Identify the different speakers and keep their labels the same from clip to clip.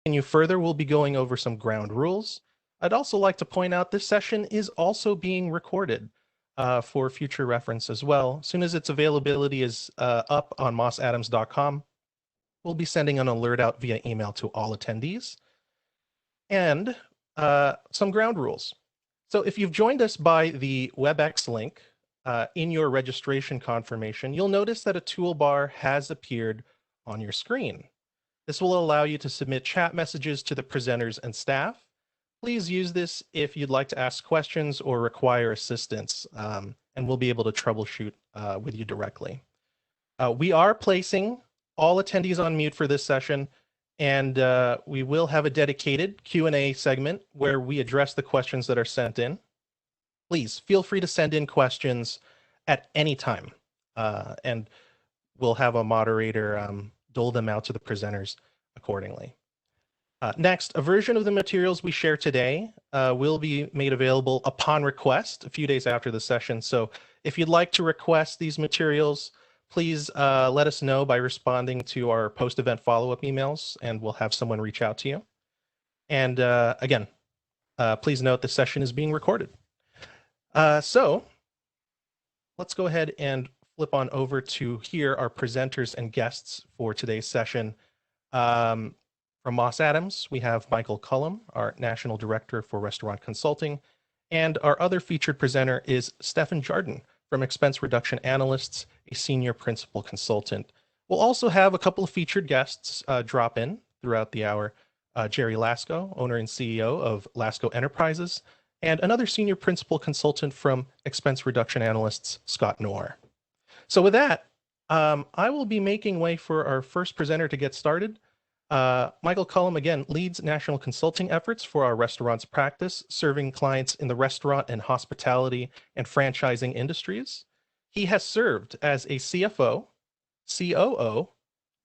Speaker 1: continue further, we'll be going over some ground rules. I'd also like to point out this session is also being recorded for future reference as well. As soon as its availability is up on mossadams.com, we'll be sending an alert out via email to all attendees. And some ground rules. So if you've joined us by the WebEx link in your registration confirmation, you'll notice that a toolbar has appeared on your screen. This will allow you to submit chat messages to the presenters and staff. Please use this if you'd like to ask questions or require assistance, and we'll be able to troubleshoot with you directly. We are placing all attendees on mute for this session, and we will have a dedicated Q&A segment where we address the questions that are sent in. Please feel free to send in questions at any time, and we'll have a moderator dole them out to the presenters accordingly. Next, a version of the materials we share today will be made available upon request a few days after the session. So if you'd like to request these materials, please let us know by responding to our post-event follow-up emails, and we'll have someone reach out to you. And again, please note the session is being recorded. So let's go ahead and flip on over to hear our presenters and guests for today's session. From Moss Adams, we have Michael Cullom, our National Director for Restaurant Consulting, and our other featured presenter is Stefan Jardon from Expense Reduction Analysts, a Senior Principal Consultant. We'll also have a couple of featured guests drop in throughout the hour. Jerry Lasco, owner and CEO of Lasco Enterprises, and another Senior Principal Consultant from Expense Reduction Analysts, Scott Knorr. So with that, I will be making way for our first presenter to get started. Michael Cullom, again, leads national consulting efforts for our restaurants practice, serving clients in the restaurant and hospitality and franchising industries. He has served as a CFO, COO,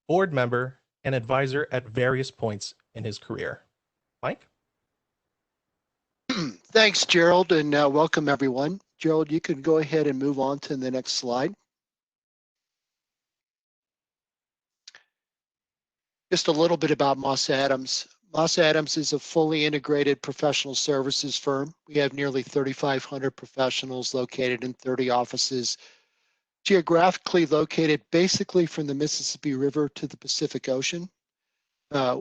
Speaker 1: board member, and advisor at various points in his career. Mike?
Speaker 2: Thanks, Gerald, and welcome everyone. Gerald, you can go ahead and move on to the next slide. Just a little bit about Moss Adams. Moss Adams is a fully integrated professional services firm. We have nearly 3,500 professionals located in 30 offices, geographically located basically from the Mississippi River to the Pacific Ocean.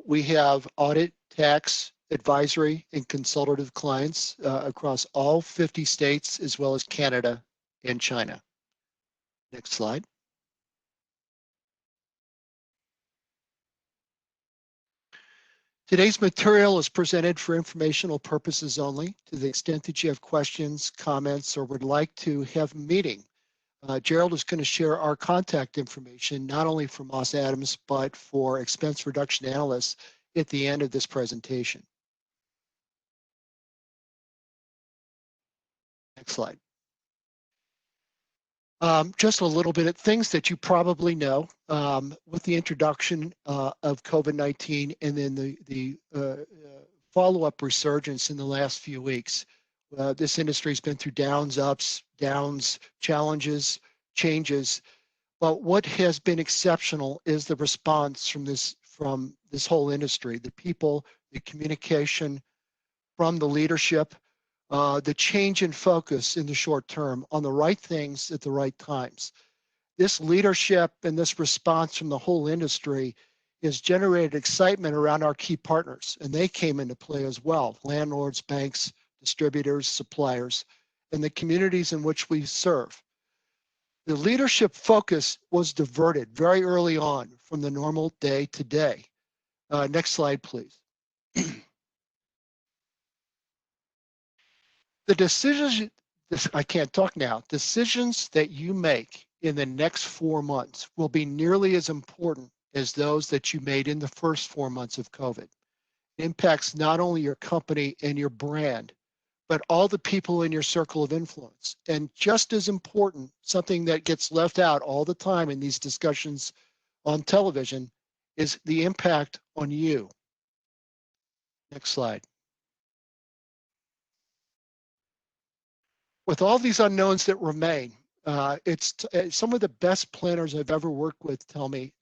Speaker 2: We have audit, tax, advisory, and consultative clients across all 50 states, as well as Canada and China. Next slide. Today's material is presented for informational purposes only. To the extent that you have questions, comments, or would like to have a meeting, Gerald is going to share our contact information, not only for Moss Adams, but for Expense Reduction Analysts at the end of this presentation. Next slide. Just a little bit of things that you probably know with the introduction of COVID-19 and then the follow-up resurgence in the last few weeks. This industry has been through downs, ups, downs, challenges, changes. But what has been exceptional is the response from this whole industry, the people, the communication from the leadership, the change in focus in the short term on the right things at the right times. This leadership and this response from the whole industry has generated excitement around our key partners, and they came into play as well: landlords, banks, distributors, suppliers, and the communities in which we serve. The leadership focus was diverted very early on from the normal day to day. Next slide, please. The decisions, I can't talk now, decisions that you make in the next 4 months will be nearly as important as those that you made in the first 4 months of COVID. It impacts not only your company and your brand, but all the people in your circle of influence. And just as important, something that gets left out all the time in these discussions on television is the impact on you. Next slide. With all these unknowns that remain, some of the best planners I've ever worked with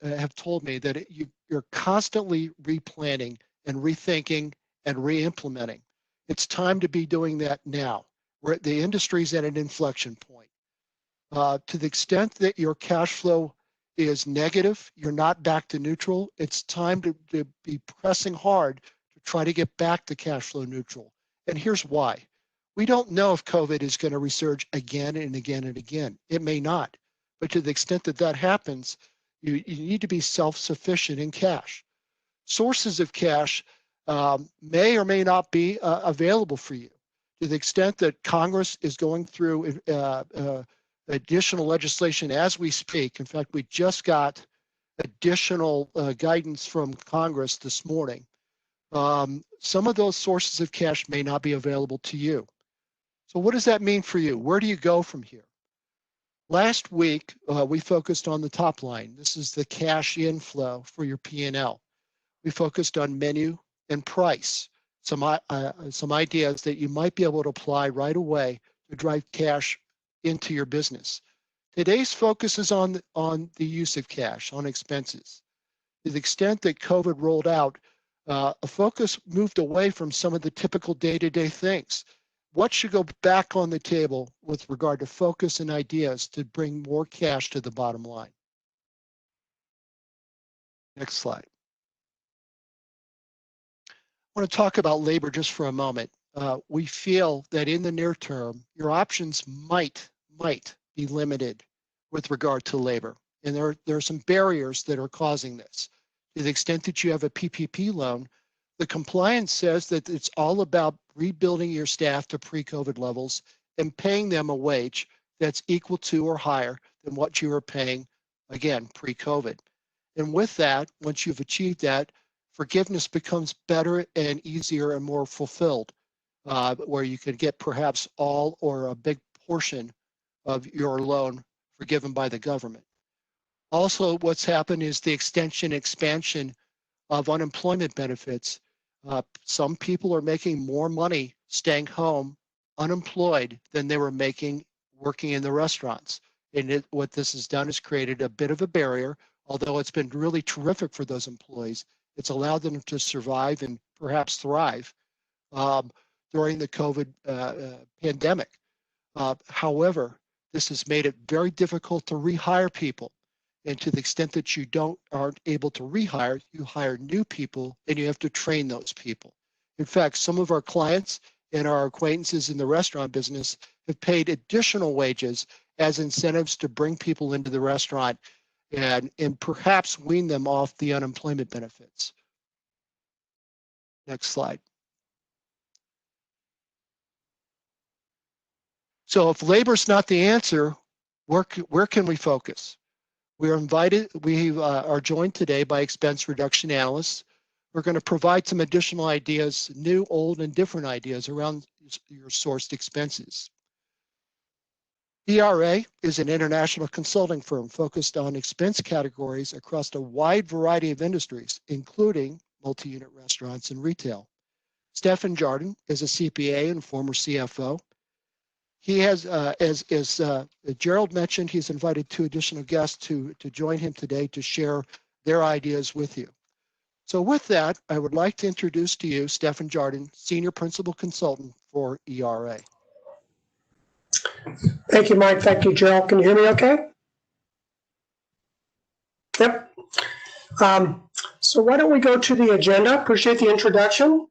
Speaker 2: have told me that you're constantly replanning and rethinking and re-implementing. It's time to be doing that now. The industry's at an inflection point. To the extent that your cash flow is negative, you're not back to neutral, it's time to be pressing hard to try to get back to cash flow neutral. And here's why. We don't know if COVID is going to resurge again and again and again. It may not. But to the extent that that happens, you need to be self-sufficient in cash. Sources of cash may or may not be available for you. To the extent that Congress is going through additional legislation as we speak. In fact, we just got additional guidance from Congress this morning. Some of those sources of cash may not be available to you. So what does that mean for you? Where do you go from here? Last week, we focused on the top line. This is the cash inflow for your P&L. We focused on menu and price, some ideas that you might be able to apply right away to drive cash into your business. Today's focus is on the use of cash, on expenses. To the extent that COVID rolled out, a focus moved away from some of the typical day-to-day things. What should go back on the table with regard to focus and ideas to bring more cash to the bottom line? Next slide. I want to talk about labor just for a moment. We feel that in the near term, your options might be limited with regard to labor. And there are some barriers that are causing this. To the extent that you have a PPP loan, the compliance says that it's all about rebuilding your staff to pre-COVID levels and paying them a wage that's equal to or higher than what you were paying, again, pre-COVID. And with that, once you've achieved that, forgiveness becomes better and easier and more fulfilled, where you can get perhaps all or a big portion of your loan forgiven by the government. Also, what's happened is the expansion of unemployment benefits. Some people are making more money staying home unemployed than they were making working in the restaurants. And what this has done is created a bit of a barrier, although it's been really terrific for those employees. It's allowed them to survive and perhaps thrive during the COVID pandemic. However, this has made it very difficult to rehire people. And to the extent that you aren't able to rehire, you hire new people and you have to train those people. In fact, some of our clients and our acquaintances in the restaurant business have paid additional wages as incentives to bring people into the restaurant and perhaps wean them off the unemployment benefits. Next slide. So if labor's not the answer, where can we focus? We are joined today by Expense Reduction Analysts. We're going to provide some additional ideas, new, old, and different ideas around your sourced expenses. ERA is an international consulting firm focused on expense categories across a wide variety of industries, including multi-unit restaurants and retail. Stefan Jardon is a CPA and former CFO. He has, as Gerald mentioned, he's invited 2 additional guests to join him today to share their ideas with you. So with that, I would like to introduce to you Stefan Jardon, Senior Principal Consultant for ERA.
Speaker 3: Thank you, Mike. Thank you, Gerald. Can you hear me okay? Yep. So why don't we go to the agenda? Appreciate the introduction.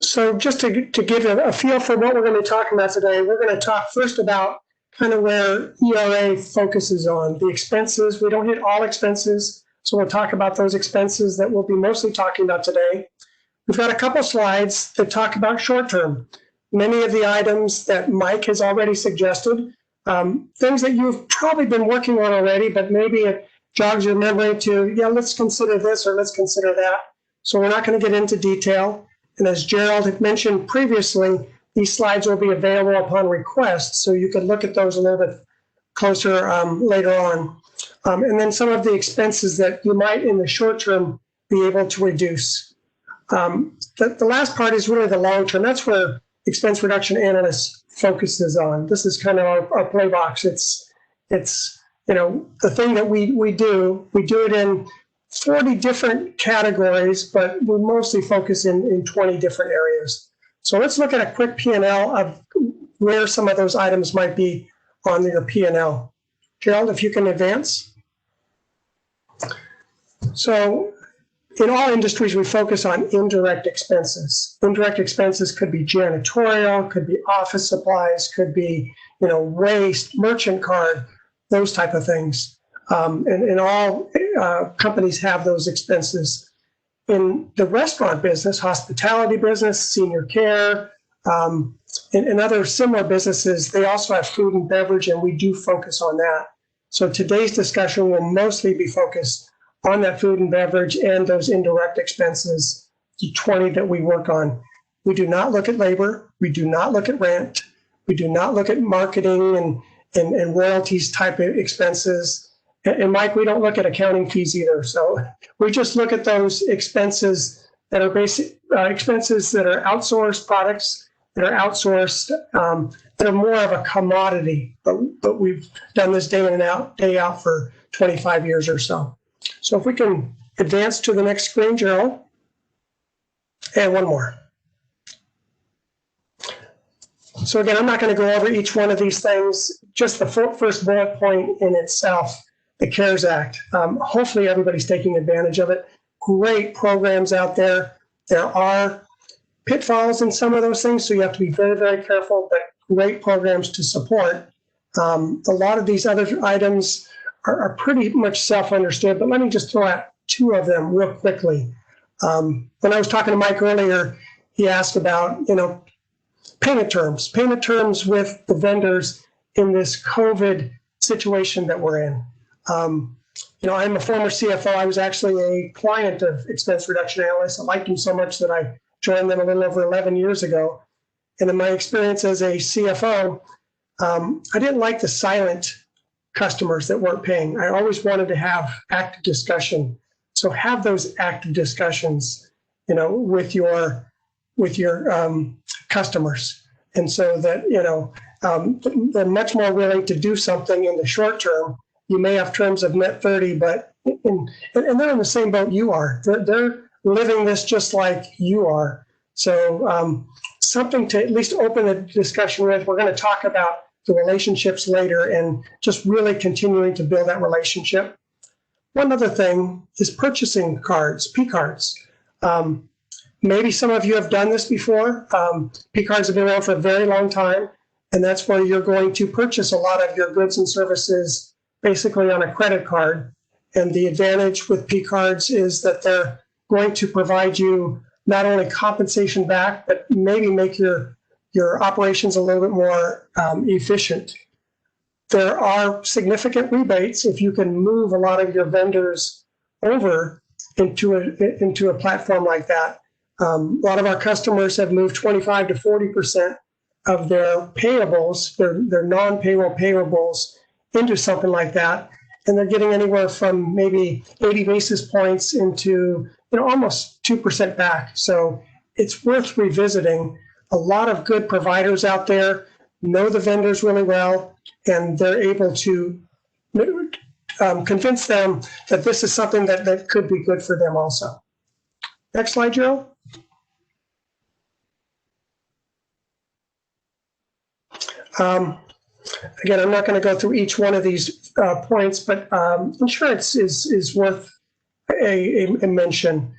Speaker 3: So just to give a feel for what we're going to be talking about today, we're going to talk first about kind of where ERA focuses on the expenses. We don't hit all expenses, so we'll talk about those expenses that we'll be mostly talking about today. We've got a couple slides that talk about short-term. Many of the items that Mike has already suggested, things that you've probably been working on already, but maybe it jogs your memory to, yeah, let's consider this or let's consider that. So we're not going to get into detail. And as Gerald had mentioned previously, these slides will be available upon request, so you can look at those a little bit closer later on. And then some of the expenses that you might in the short term be able to reduce. The last part is really the long term. That's where Expense Reduction Analysts focuses on. This is kind of our play box. It's the thing that we do it in 40 different categories, but we mostly focus in 20 different areas. So let's look at a quick P&L of where some of those items might be on your P&L. Gerald, if you can advance. So in all industries, we focus on indirect expenses. Indirect expenses could be janitorial, could be office supplies, could be waste, merchant card, those type of things. And all companies have those expenses. In the restaurant business, hospitality business, senior care, and other similar businesses, they also have food and beverage, and we do focus on that. So today's discussion will mostly be focused on that food and beverage and those indirect expenses, the 20 that we work on. We do not look at labor. We do not look at rent. We do not look at marketing and royalties type of expenses. And Mike, we don't look at accounting fees either. So we just look at those expenses that are basic expenses that are outsourced, products that are outsourced, that are more of a commodity. But we've done this day in and out, day out for 25 years or so. So if we can advance to the next screen, Gerald. And one more. So again, I'm not going to go over each one of these things, just the first bullet point in itself, the CARES Act. Hopefully everybody's taking advantage of it. Great programs out there. There are pitfalls in some of those things, so you have to be very, very careful, but great programs to support. A lot of these other items are pretty much self-understood, but let me just throw out two of them real quickly. When I was talking to Mike earlier, he asked about, payment terms with the vendors in this COVID situation that we're in. I'm a former CFO. I was actually a client of Expense Reduction Analysts. I liked them so much that I joined them a little over 11 years ago. And in my experience as a CFO, I didn't like the silent customers that weren't paying. I always wanted to have active discussion. So have those active discussions, with your customers. And so that, they're much more willing to do something in the short term. You may have terms of net 30, but and they're in the same boat you are. They're living this just like you are. So something to at least open the discussion with. We're going to talk about the relationships later and just really continuing to build that relationship. One other thing is purchasing cards, P cards. Maybe some of you have done this before. P cards have been around for a very long time, and that's where you're going to purchase a lot of your goods and services basically on a credit card. And the advantage with P cards is that they're going to provide you not only compensation back, but maybe make your operations a little bit more efficient. There are significant rebates if you can move a lot of your vendors over into a platform like that. A lot of our customers have moved 25 to 40% of their payables, their non-payroll payables, into something like that, and they're getting anywhere from maybe 80 basis points into almost 2% back. So it's worth revisiting. A lot of good providers out there know the vendors really well, and they're able to convince them that this is something that could be good for them also. Next slide, Joe. Again, I'm not going to go through each one of these points, but insurance is worth a mention.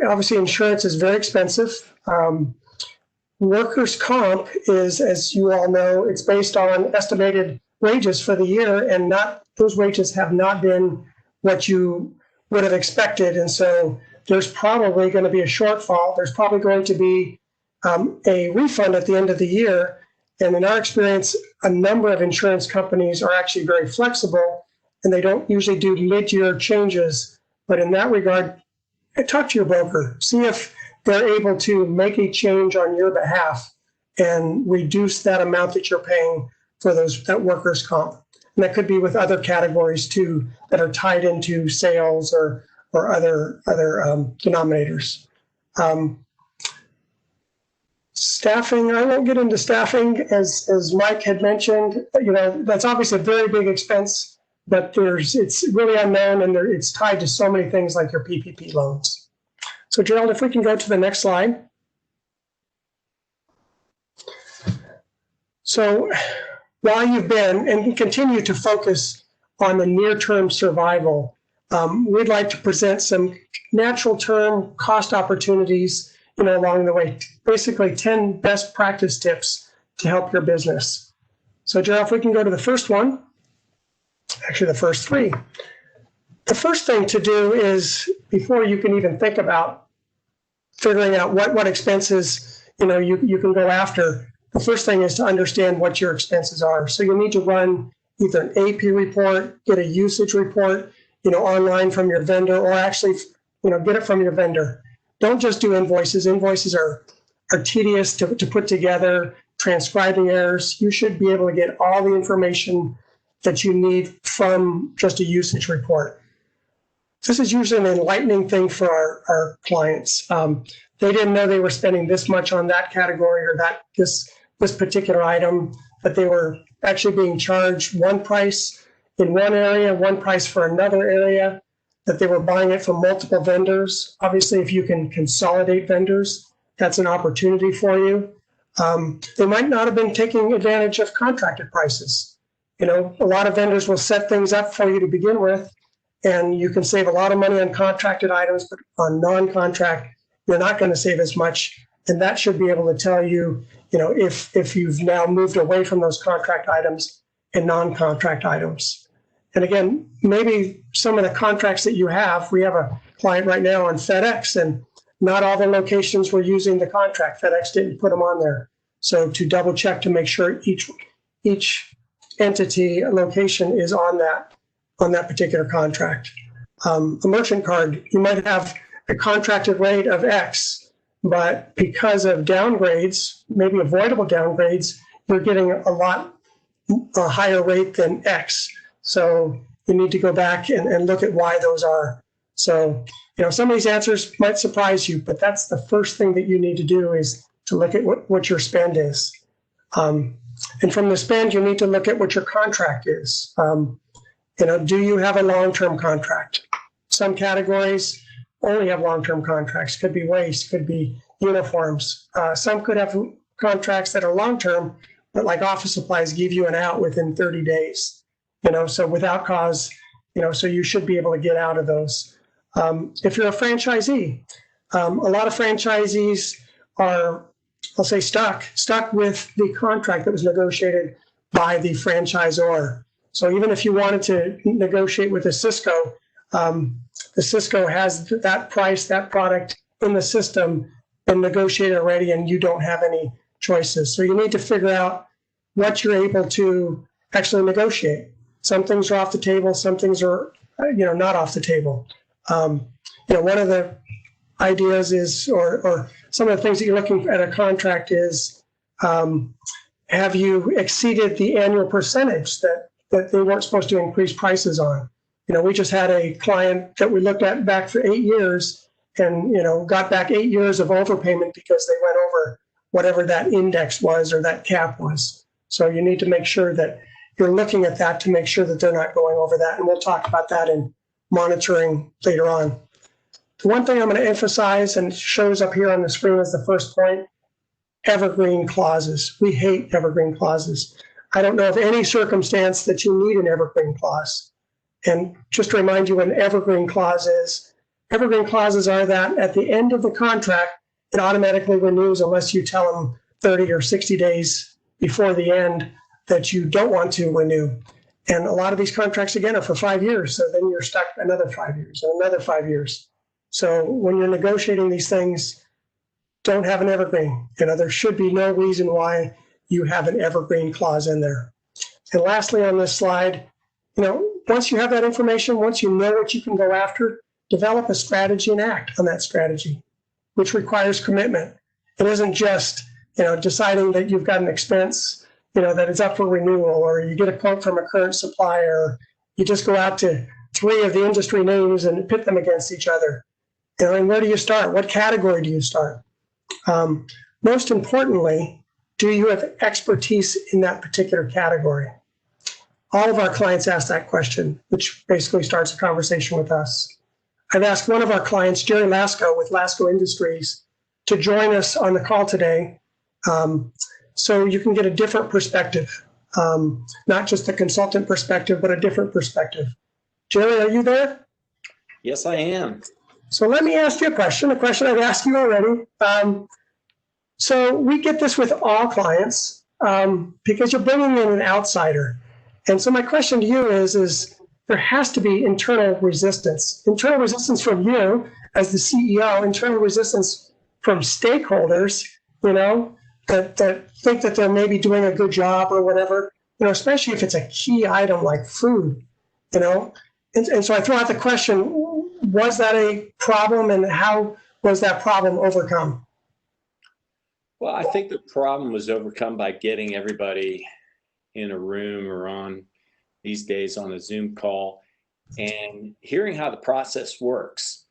Speaker 3: Obviously, insurance is very expensive. Workers' comp is, as you all know, it's based on estimated wages for the year, and those wages have not been what you would have expected. And so there's probably going to be a shortfall. There's probably going to be a refund at the end of the year. And in our experience, a number of insurance companies are actually very flexible, and they don't usually do mid-year changes. But in that regard, talk to your broker. See if they're able to make a change on your behalf and reduce that amount that you're paying for that workers' comp. And that could be with other categories too that are tied into sales or other denominators. Staffing, I won't get into staffing, as Mike had mentioned. That's obviously a very big expense but it's really unknown, and it's tied to so many things like your PPP loans. So Gerald, if we can go to the next slide. So while you've been and continue to focus on the near-term survival, we'd like to present some natural term cost opportunities, along the way. Basically 10 best practice tips to help your business. So Gerald, if we can go to the first one, actually the first three. The first thing to do is, before you can even think about figuring out what expenses you can go after, the first thing is to understand what your expenses are. So you need to run either an AP report, get a usage report, online from your vendor, or actually, get it from your vendor. Don't just do invoices. Invoices are tedious to put together, transcribing errors. You should be able to get all the information that you need from just a usage report. This is usually an enlightening thing for our clients. They didn't know they were spending this much on that category or this particular item, but they were actually being charged one price in one area, one price for another area, that they were buying it from multiple vendors. Obviously, if you can consolidate vendors, that's an opportunity for you. They might not have been taking advantage of contracted prices. A lot of vendors will set things up for you to begin with, and you can save a lot of money on contracted items, but on non-contract, you're not going to save as much. And that should be able to tell you, if you've now moved away from those contract items and non-contract items. And again, maybe some of the contracts that you have, we have a client right now on FedEx, and not all the locations were using the contract. FedEx didn't put them on there. So to double check to make sure each entity location is on that particular contract. A merchant card, you might have a contracted rate of X, but because of downgrades, maybe avoidable downgrades, you're getting a higher rate than X. So you need to go back and look at why those are. So, some of these answers might surprise you, but that's the first thing that you need to do, is to look at what your spend is. And from the spend, you need to look at what your contract is. Do you have a long-term contract? Some categories only have long-term contracts. Could be waste, could be uniforms. Some could have contracts that are long-term, but like office supplies give you an out within 30 days. So without cause, so you should be able to get out of those. If you're a franchisee, a lot of franchisees are, I'll say, stuck with the contract that was negotiated by the franchisor. So even if you wanted to negotiate with a Cisco, the Cisco has that price, that product in the system and negotiated already, and you don't have any choices. So you need to figure out what you're able to actually negotiate. Some things are off the table, some things are, not off the table. One of the ideas is, or some of the things that you're looking at a contract is, have you exceeded the annual percentage that they weren't supposed to increase prices on? We just had a client that we looked at back for 8 years and, got back 8 years of overpayment because they went over whatever that index was or that cap was. So you need to make sure that you're looking at that to make sure that they're not going over that. And we'll talk about that in monitoring later on. The one thing I'm going to emphasize, and it shows up here on the screen as the first point, evergreen clauses. We hate evergreen clauses. I don't know of any circumstance that you need an evergreen clause. And just to remind you what an evergreen clause is, evergreen clauses are that at the end of the contract, it automatically renews unless you tell them 30 or 60 days before the end that you don't want to renew. And a lot of these contracts, again, are for 5 years. So then you're stuck another 5 years and another 5 years. So when you're negotiating these things, don't have an evergreen. There should be no reason why you have an evergreen clause in there. And lastly, on this slide, once you have that information, once you know what you can go after, develop a strategy and act on that strategy, which requires commitment. It isn't just, deciding that you've got an expense, that it's up for renewal, or you get a quote from a current supplier, you just go out to 3 of the industry names and pit them against each other. And where do you start? What category do you start? Most importantly, do you have expertise in that particular category? All of our clients ask that question, which basically starts a conversation with us. I've asked one of our clients, Jerry Lasco with Lasco Industries, to join us on the call today, so you can get a different perspective, not just the consultant perspective, but a different perspective. Jerry, are you there?
Speaker 4: Yes, I am.
Speaker 3: So let me ask you a question I've asked you already. So we get this with all clients because you're bringing in an outsider. And so my question to you is there has to be internal resistance from you as the CEO, internal resistance from stakeholders, that think that they're maybe doing a good job or whatever, especially if it's a key item like food, And so I throw out the question, was that a problem and how was that problem overcome?
Speaker 4: Well, I think the problem was overcome by getting everybody in a room or on these days on a Zoom call and hearing how the process works.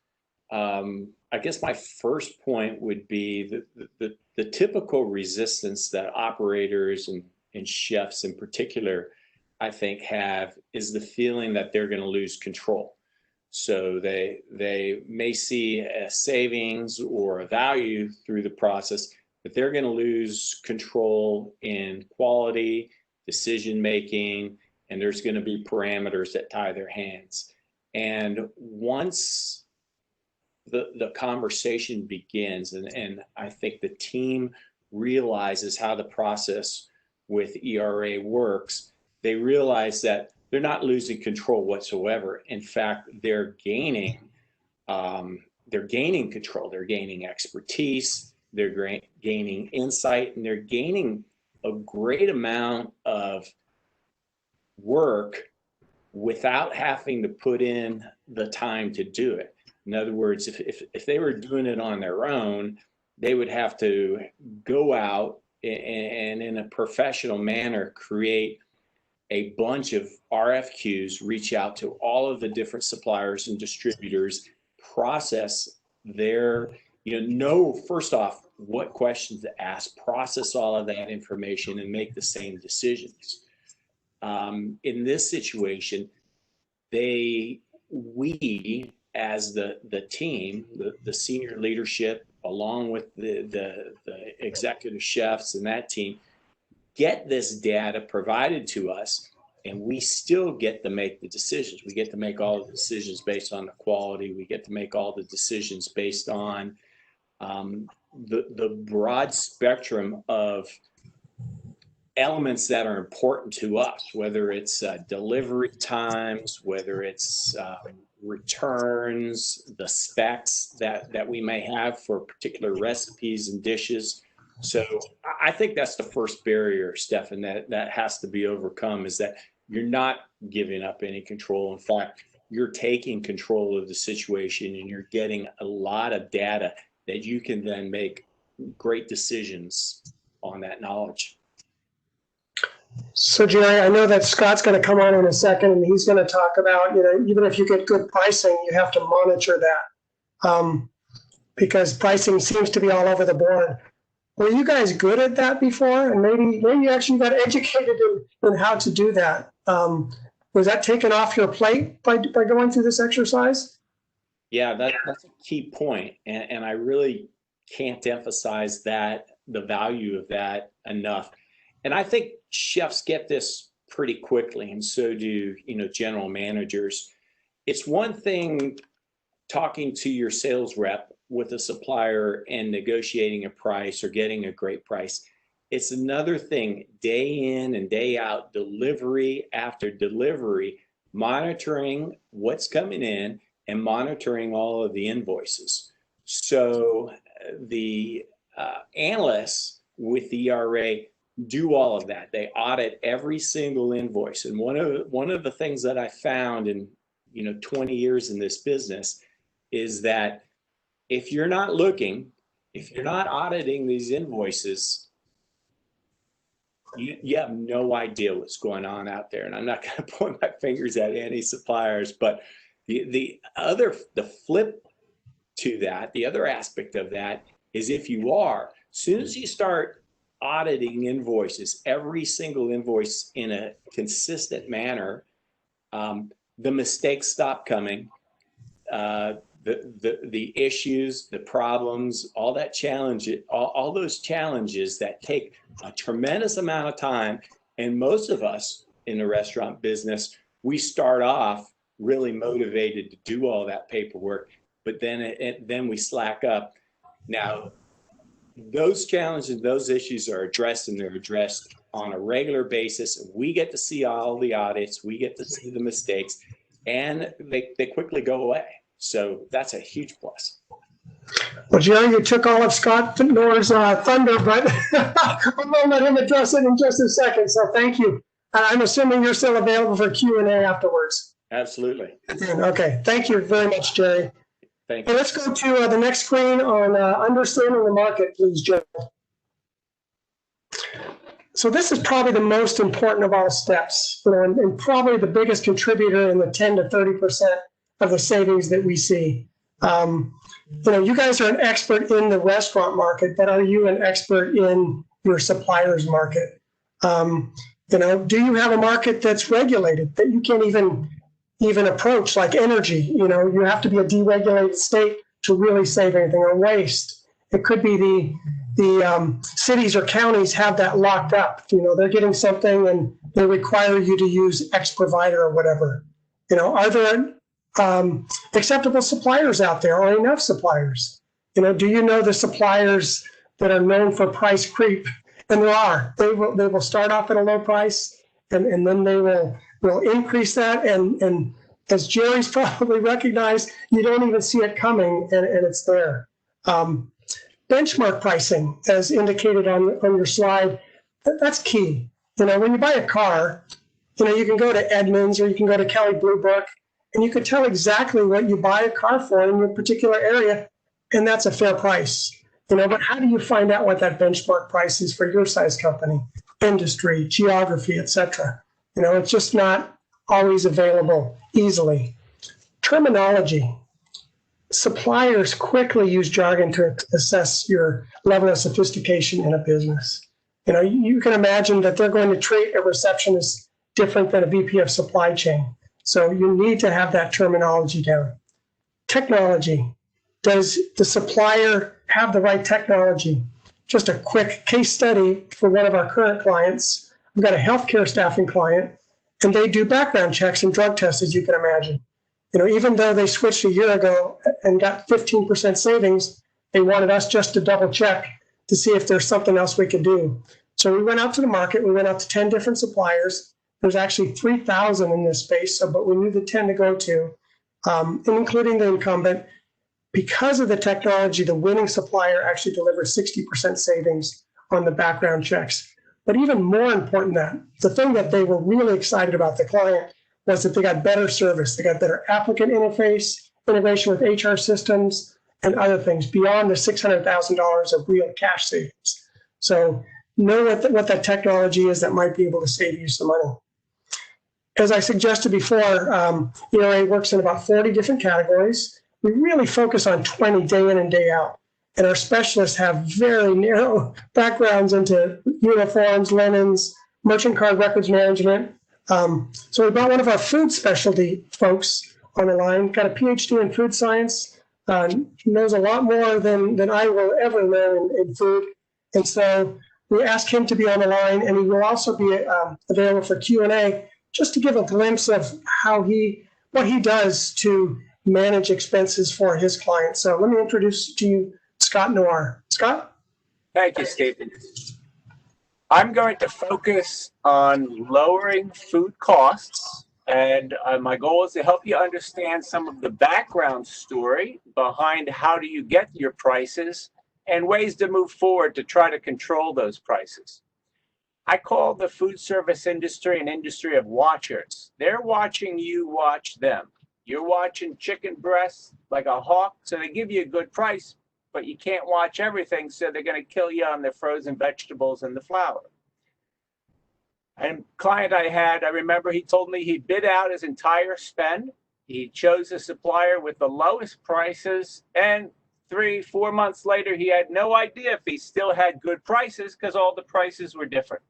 Speaker 4: I guess my first point would be the typical resistance that operators and chefs in particular, I think, have is the feeling that they're going to lose control. So they may see a savings or a value through the process, but they're going to lose control in quality, decision making, and there's going to be parameters that tie their hands. And once the conversation begins, and I think the team realizes how the process with ERA works, they realize that they're not losing control whatsoever. In fact, they're gaining control. They're gaining expertise. They're gaining insight, and they're gaining a great amount of work without having to put in the time to do it. In other words, if they were doing it on their own, they would have to go out and in a professional manner create a bunch of RFQs, reach out to all of the different suppliers and distributors, process their, know first off what questions to ask, process all of that information, and make the same decisions. In this situation, we as the team, the senior leadership, along with the executive chefs and that team, get this data provided to us, and we still get to make the decisions. We get to make all the decisions based on the quality. We get to make all the decisions based on the broad spectrum of elements that are important to us, whether it's delivery times, whether it's returns, the specs that we may have for particular recipes and dishes. So I think that's the first barrier, Stefan, that has to be overcome, is that you're not giving up any control. In fact, you're taking control of the situation and you're getting a lot of data that you can then make great decisions on that knowledge.
Speaker 3: So Jerry, I know that Scott's going to come on in a second and he's going to talk about, even if you get good pricing, you have to monitor that because pricing seems to be all over the board. Were you guys good at that before? And maybe you actually got educated in how to do that. Was that taken off your plate by going through this exercise?
Speaker 4: Yeah, that's a key point. And I really can't emphasize the value of that enough. And I think chefs get this pretty quickly, and so do, general managers. It's one thing talking to your sales rep with a supplier and negotiating a price or getting a great price. It's another thing day in and day out, delivery after delivery, monitoring what's coming in and monitoring all of the invoices. So the analysts with the ERA do all of that. They audit every single invoice. And one of the things that I found in 20 years in this business is that if you're not looking, if you're not auditing these invoices, you have no idea what's going on out there. And I'm not going to point my fingers at any suppliers, but the flip to that, the other aspect of that is if you are, as soon as you start auditing invoices, every single invoice in a consistent manner, the mistakes stop coming. The issues, the problems, all that challenge, all those challenges that take a tremendous amount of time. And most of us in the restaurant business, we start off really motivated to do all that paperwork, but then we slack up. Now, those challenges, those issues are addressed, and they're addressed on a regular basis. We get to see all the audits, we get to see the mistakes, and they quickly go away. So that's a huge plus.
Speaker 3: Well, Jerry, you took all of Scott Knorr's thunder, but I'm going to let him address it in just a second. So thank you. I'm assuming you're still available for Q&A afterwards.
Speaker 4: Absolutely.
Speaker 3: Okay. Thank you very much, Jerry.
Speaker 4: Thank you.
Speaker 3: Okay, let's go to the next screen on understanding the market, please, Jerry. So this is probably the most important of all steps, and probably the biggest contributor in the 10 to 30% of the savings that we see. You guys are an expert in the restaurant market, but are you an expert in your suppliers market? Do you have a market that's regulated that you can't even approach, like energy? You have to be a deregulated state to really save anything, or waste. It could be the cities or counties have that locked up. They're getting something and they require you to use X provider or whatever. Are there acceptable suppliers out there, or enough suppliers? Do you know the suppliers that are known for price creep? And there are. They will start off at a low price, and then they will increase that. And as Jerry's probably recognized, you don't even see it coming, and it's there. Benchmark pricing, as indicated on your slide, that's key. When you buy a car, you can go to Edmunds or you can go to Kelley Blue Book, and you could tell exactly what you buy a car for in your particular area, and that's a fair price. But how do you find out what that benchmark price is for your size company, industry, geography, et cetera? It's just not always available easily. Terminology. Suppliers quickly use jargon to assess your level of sophistication in a business. You can imagine that they're going to treat a receptionist different than a VP of supply chain. So you need to have that terminology down. Technology. Does the supplier have the right technology? Just a quick case study for one of our current clients. We've got a healthcare staffing client, and they do background checks and drug tests, as you can imagine. Even though they switched a year ago and got 15% savings, they wanted us just to double check to see if there's something else we could do. So we went out to the market. We went out to 10 different suppliers. There's actually 3,000 in this space, but we knew the 10 to go to, and including the incumbent. Because of the technology, the winning supplier actually delivered 60% savings on the background checks. But even more important than that, the thing that they were really excited about, the client, was that they got better service. They got better applicant interface, integration with HR systems, and other things beyond the $600,000 of real cash savings. So know what that technology is that might be able to save you some money. As I suggested before, ERA works in about 40 different categories. We really focus on 20 day in and day out. And our specialists have very narrow backgrounds into uniforms, linens, merchant card records management. So we brought one of our food specialty folks on the line, got a PhD in food science, knows a lot more than I will ever learn in food. And so we asked him to be on the line, and he will also be available for Q&A, just to give a glimpse of what he does to manage expenses for his clients. So let me introduce to you Scott Knorr. Scott?
Speaker 5: Thank you, Stephen. I'm going to focus on lowering food costs, and my goal is to help you understand some of the background story behind how do you get your prices and ways to move forward to try to control those prices. I call the food service industry an industry of watchers. They're watching you watch them. You're watching chicken breasts like a hawk, so they give you a good price, but you can't watch everything, so they're going to kill you on the frozen vegetables and the flour. And client I had, I remember he told me he bid out his entire spend. He chose a supplier with the lowest prices, and 3, 4 months later, he had no idea if he still had good prices because all the prices were different.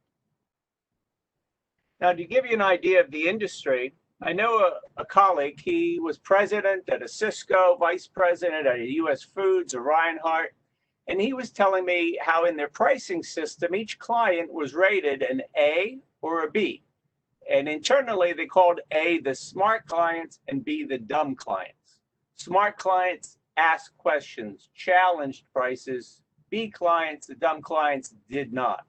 Speaker 5: Now, to give you an idea of the industry, I know a colleague, he was president at a Cisco, vice president at a US Foods, a Reinhardt, and he was telling me how in their pricing system, each client was rated an A or a B. And internally, they called A the smart clients and B the dumb clients. Smart clients asked questions, challenged prices. B clients, the dumb clients, did not.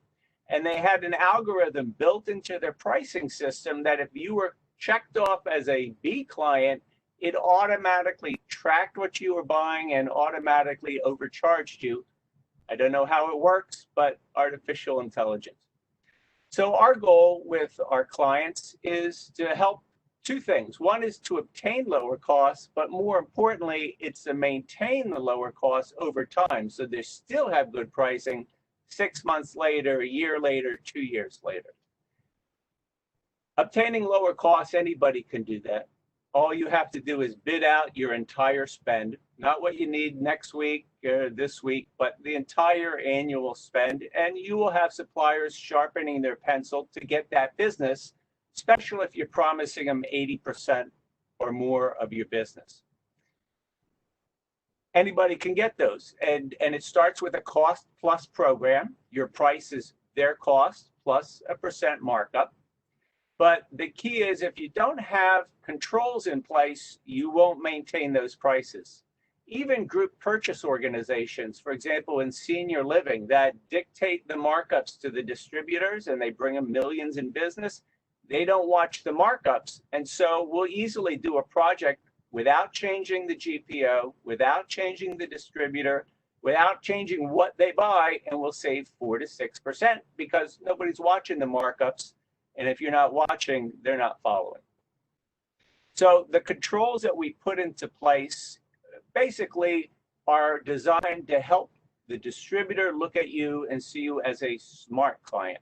Speaker 5: And they had an algorithm built into their pricing system that if you were checked off as a B client, it automatically tracked what you were buying and automatically overcharged you. I don't know how it works, but artificial intelligence. So our goal with our clients is to help two things. One is to obtain lower costs, but more importantly, it's to maintain the lower costs over time. So they still have good pricing 6 months later, a year later, 2 years later. Obtaining lower costs, anybody can do that. All you have to do is bid out your entire spend, not what you need next week or this week, but the entire annual spend. And you will have suppliers sharpening their pencil to get that business, especially if you're promising them 80% or more of your business. Anybody can get those. And it starts with a cost plus program. Your price is their cost plus a percent markup. But the key is if you don't have controls in place, you won't maintain those prices. Even group purchase organizations, for example, in senior living, that dictate the markups to the distributors and they bring them millions in business, they don't watch the markups. And so we'll easily do a project without changing the GPO, without changing the distributor, without changing what they buy, and we'll save 4 to 6% because nobody's watching the markups. And if you're not watching, they're not following. So the controls that we put into place basically are designed to help the distributor look at you and see you as a smart client.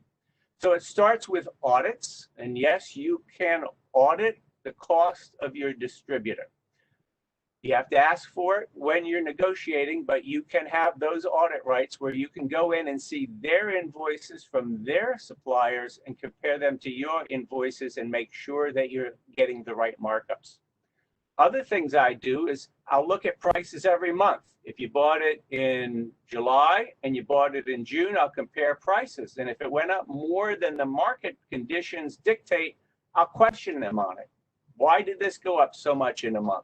Speaker 5: So it starts with audits. And yes, you can audit the cost of your distributor. You have to ask for it when you're negotiating, but you can have those audit rights where you can go in and see their invoices from their suppliers and compare them to your invoices and make sure that you're getting the right markups. Other things I do is I'll look at prices every month. If you bought it in July and you bought it in June, I'll compare prices. And if it went up more than the market conditions dictate, I'll question them on it. Why did this go up so much in a month?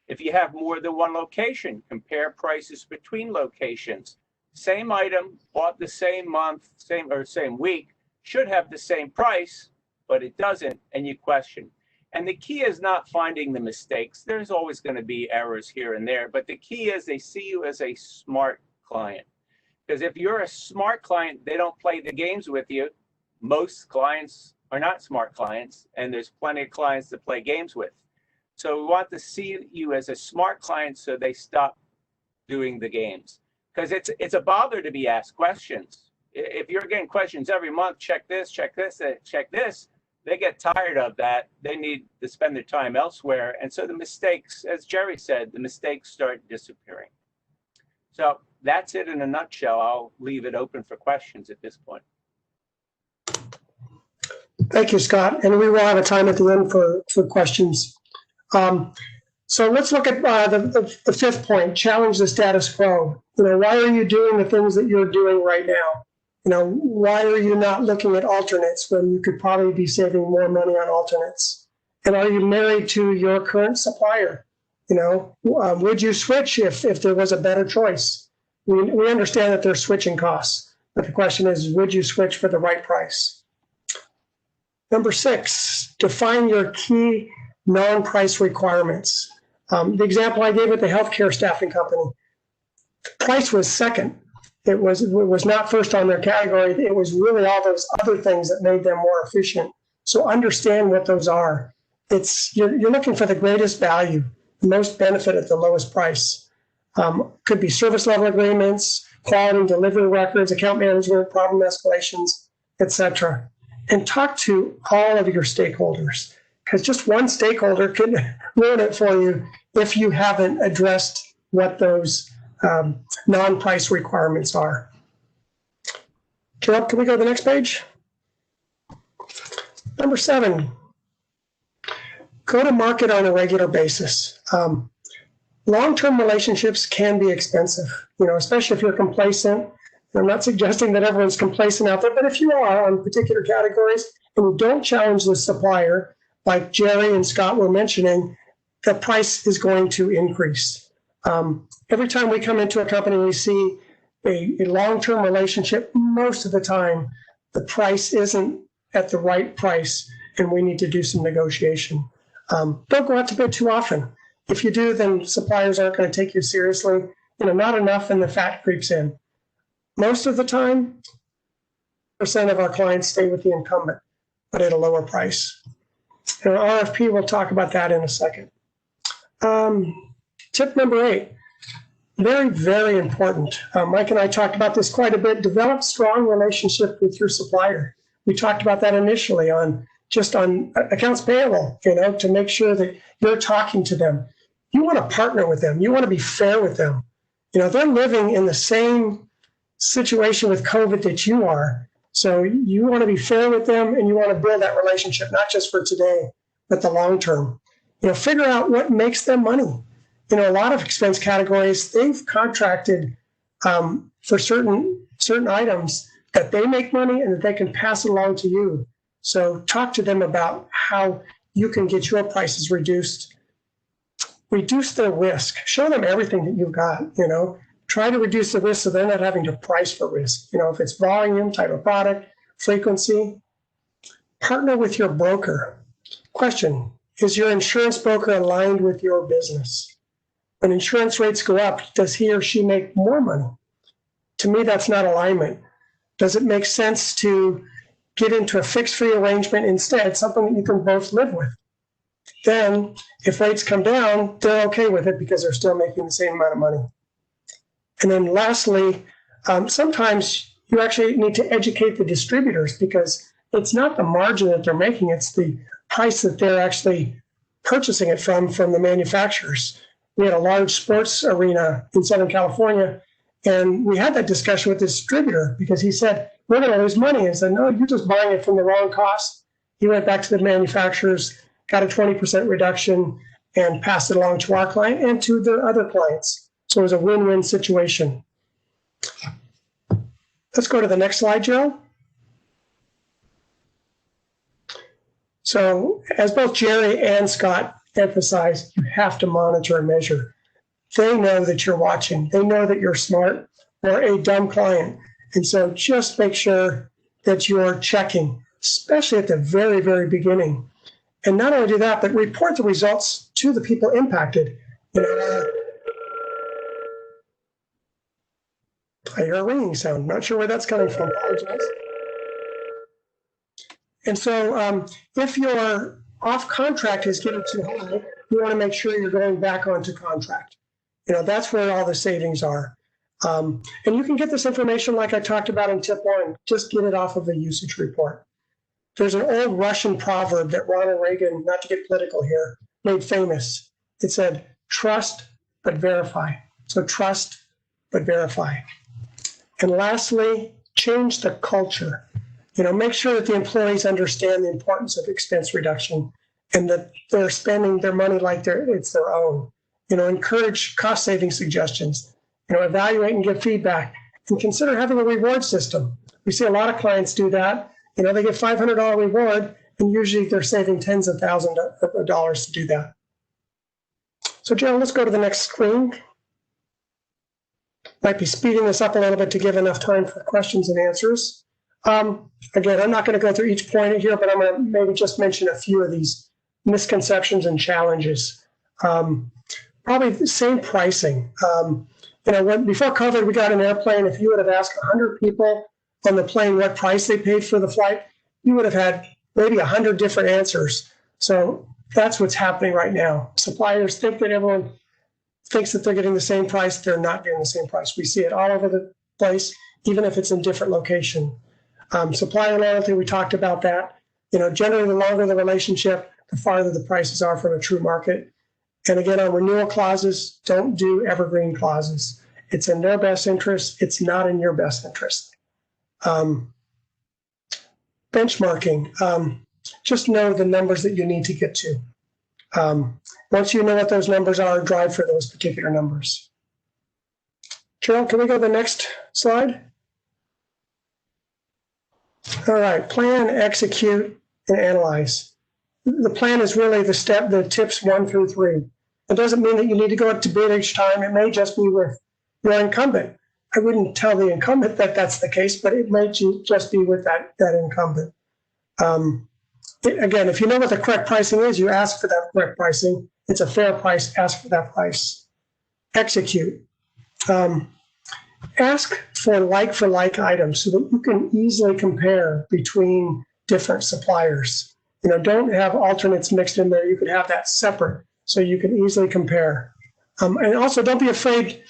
Speaker 5: If you have more than one location, compare prices between locations. Same item, bought the same month, same week, should have the same price, but it doesn't, and you question. And the key is not finding the mistakes. There's always going to be errors here and there, but the key is they see you as a smart client. Because if you're a smart client, they don't play the games with you. Most clients are not smart clients, and there's plenty of clients to play games with. So we want to see you as a smart client so they stop doing the games. Because it's a bother to be asked questions. If you're getting questions every month, check this, check this, check this, they get tired of that. They need to spend their time elsewhere. And so the mistakes, as Jerry said, the mistakes start disappearing. So that's it in a nutshell. I'll leave it open for questions at this point.
Speaker 3: Thank you, Scott. And we will have a time at the end for questions. So let's look at the fifth point, challenge the status quo. Why are you doing the things that you're doing right now? Why are you not looking at alternates when you could probably be saving more money on alternates? And are you married to your current supplier? Would you switch if there was a better choice? We understand that there's switching costs, but the question is, would you switch for the right price? Number 6, define your key non-price requirements. The example I gave with the healthcare staffing company, price was second. It was not first on their category. It was really all those other things that made them more efficient. So understand what those are. You're looking for the greatest value, the most benefit at the lowest price. Could be service level agreements, quality and delivery records, account management, problem escalations, etc. And talk to all of your stakeholders, because just one stakeholder can ruin it for you if you haven't addressed what those non-price requirements are. Gerald, can we go to the next page? Number 7, go to market on a regular basis. Long-term relationships can be expensive, especially if you're complacent. I'm not suggesting that everyone's complacent out there, but if you are on particular categories and you don't challenge the supplier, like Jerry and Scott were mentioning, the price is going to increase. Every time we come into a company, we see a long-term relationship. Most of the time, the price isn't at the right price, and we need to do some negotiation. Don't go out to bid too often. If you do, then suppliers aren't going to take you seriously. Not enough, and the fat creeps in. Most of the time, % of our clients stay with the incumbent, but at a lower price. And our RFP, we'll talk about that in a second. Tip number 8, very, very important. Mike and I talked about this quite a bit. Develop strong relationship with your supplier. We talked about that initially on accounts payable, to make sure that you're talking to them. You want to partner with them. You want to be fair with them. They're living in the same situation with COVID that you are. So you want to be fair with them, and you want to build that relationship, not just for today, but the long term. Figure out what makes them money. A lot of expense categories, they've contracted for certain items that they make money and that they can pass it along to you. So talk to them about how you can get your prices reduced. Reduce their risk. Show them everything that you've got. Try to reduce the risk so they're not having to price for risk. If it's volume, type of product, frequency. Partner with your broker. Question, is your insurance broker aligned with your business? When insurance rates go up, does he or she make more money? To me, that's not alignment. Does it make sense to get into a fixed fee arrangement instead, something that you can both live with? Then, if rates come down, they're okay with it because they're still making the same amount of money. And then lastly, sometimes you actually need to educate the distributors, because it's not the margin that they're making, it's the price that they're actually purchasing it from the manufacturers. We had a large sports arena in Southern California, and we had that discussion with the distributor because he said, we're going to lose money. And I said, no, you're just buying it from the wrong cost. He went back to the manufacturers, got a 20% reduction, and passed it along to our client and to the other clients. So it was a win-win situation. Let's go to the next slide, Joe. So as both Jerry and Scott emphasized, you have to monitor and measure. They know that you're watching. They know that you're smart or a dumb client. And so just make sure that you're checking, especially at the very, very beginning. And not only do that, but report the results to the people impacted. I hear a ringing sound. Not sure where that's coming from. Apologize. And so if your off-contract is getting too high, you want to make sure you're going back onto contract. That's where all the savings are. And you can get this information like I talked about in tip 1. Just get it off of the usage report. There's an old Russian proverb that Ronald Reagan, not to get political here, made famous. It said, trust but verify. So trust but verify. And lastly, change the culture. Make sure that the employees understand the importance of expense reduction and that they're spending their money like it's their own. Encourage cost-saving suggestions. Evaluate and give feedback, and consider having a reward system. We see a lot of clients do that. They get $500 reward, and usually they're saving tens of thousands of dollars to do that. So, Joe, let's go to the next screen. Might be speeding this up a little bit to give enough time for questions and answers. Again, I'm not going to go through each point here, but I'm going to maybe just mention a few of these misconceptions and challenges. Probably the same pricing. Before COVID, we got an airplane. If you would have asked 100 people on the plane what price they paid for the flight, you would have had maybe 100 different answers. So that's what's happening right now. Suppliers think that everyone thinks that they're getting the same price. They're not getting the same price. We see it all over the place, even if it's in different location. Supplier loyalty, we talked about that. Generally, the longer the relationship, the farther the prices are from a true market. And again, on renewal clauses, don't do evergreen clauses. It's in their best interest. It's not in your best interest. Benchmarking. Just know the numbers that you need to get to. Once you know what those numbers are, drive for those particular numbers. Gerald, can we go to the next slide? All right, plan, execute, and analyze. The plan is really the tips 1 through 3. It doesn't mean that you need to go up to bid each time. It may just be with your incumbent. I wouldn't tell the incumbent that that's the case, but it might just be with that incumbent. Again, if you know what the correct pricing is, you ask for that correct pricing. It's a fair price, ask for that price. Execute. Ask for like items so that you can easily compare between different suppliers. Don't have alternates mixed in there. You could have that separate so you can easily compare. And also don't be afraid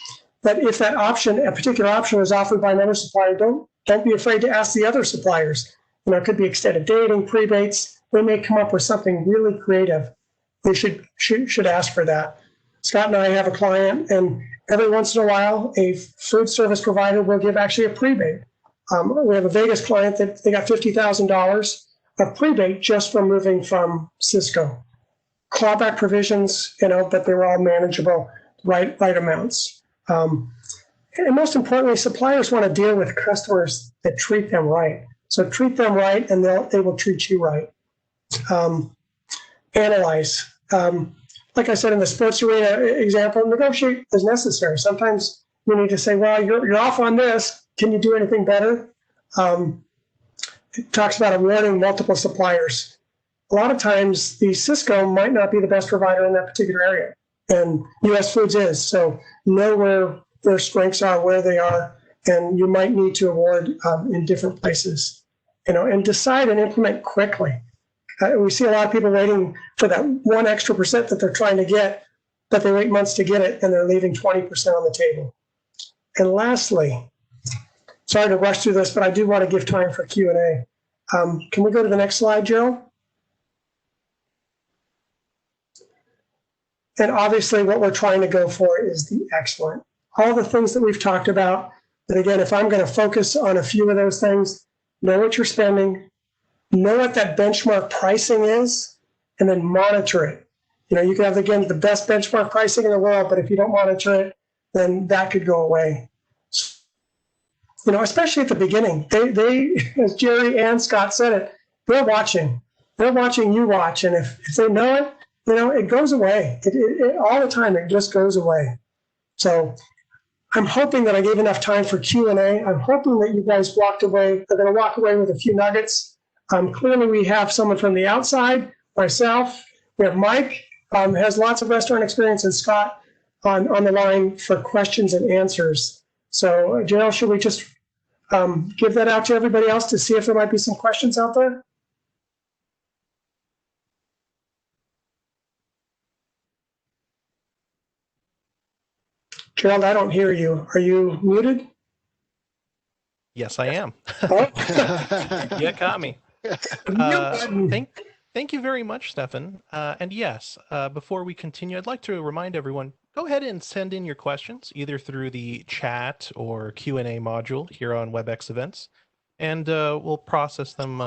Speaker 3: that if that option, a particular option was offered by another supplier, don't be afraid to ask the other suppliers. It could be extended dating, prebates. They may come up with something really creative. They should ask for that. Scott and I have a client, and every once in a while, a food service provider will give actually a prebate. We have a Vegas client that they got $50,000 of prebate just from moving from Cisco. Clawback provisions, but they were all manageable, right amounts. And most importantly, suppliers want to deal with customers that treat them right. So treat them right, and they will treat you right. Analyze. Like I said in the sports arena example, negotiate as necessary. Sometimes you need to say, well, you're off on this. Can you do anything better? It talks about awarding multiple suppliers. A lot of times, the Cisco might not be the best provider in that particular area, and US Foods is. So know where their strengths are, where they are, and you might need to award in different places. And decide and implement quickly. We see a lot of people waiting for that 1 extra percent that they're trying to get, but they wait months to get it, and they're leaving 20% on the table. And lastly, sorry to rush through this, but I do want to give time for Q&A. Can we go to the next slide, Joe? And obviously what we're trying to go for is the excellent. All the things that we've talked about, but again, if I'm going to focus on a few of those things, know what you're spending, know what that benchmark pricing is, and then monitor it. You can have, again, the best benchmark pricing in the world, but if you don't monitor it, then that could go away. Especially at the beginning, they as Jerry and Scott said it, they're watching. They're watching you watch, and if they know it, it goes away. It all the time, it just goes away. So I'm hoping that I gave enough time for Q&A. I'm hoping that you guys are going to walk away with a few nuggets. Clearly, we have someone from the outside, myself. We have Mike, has lots of restaurant experience, and Scott on the line for questions and answers. So, Gerald, should we just give that out to everybody else to see if there might be some questions out there? Gerald, I don't hear you. Are you muted?
Speaker 1: Yes, I am.
Speaker 3: Oh.
Speaker 1: You caught me. Thank you very much, Stefan. And yes, before we continue, I'd like to remind everyone, go ahead and send in your questions either through the chat or Q&A module here on WebEx Events, and we'll process them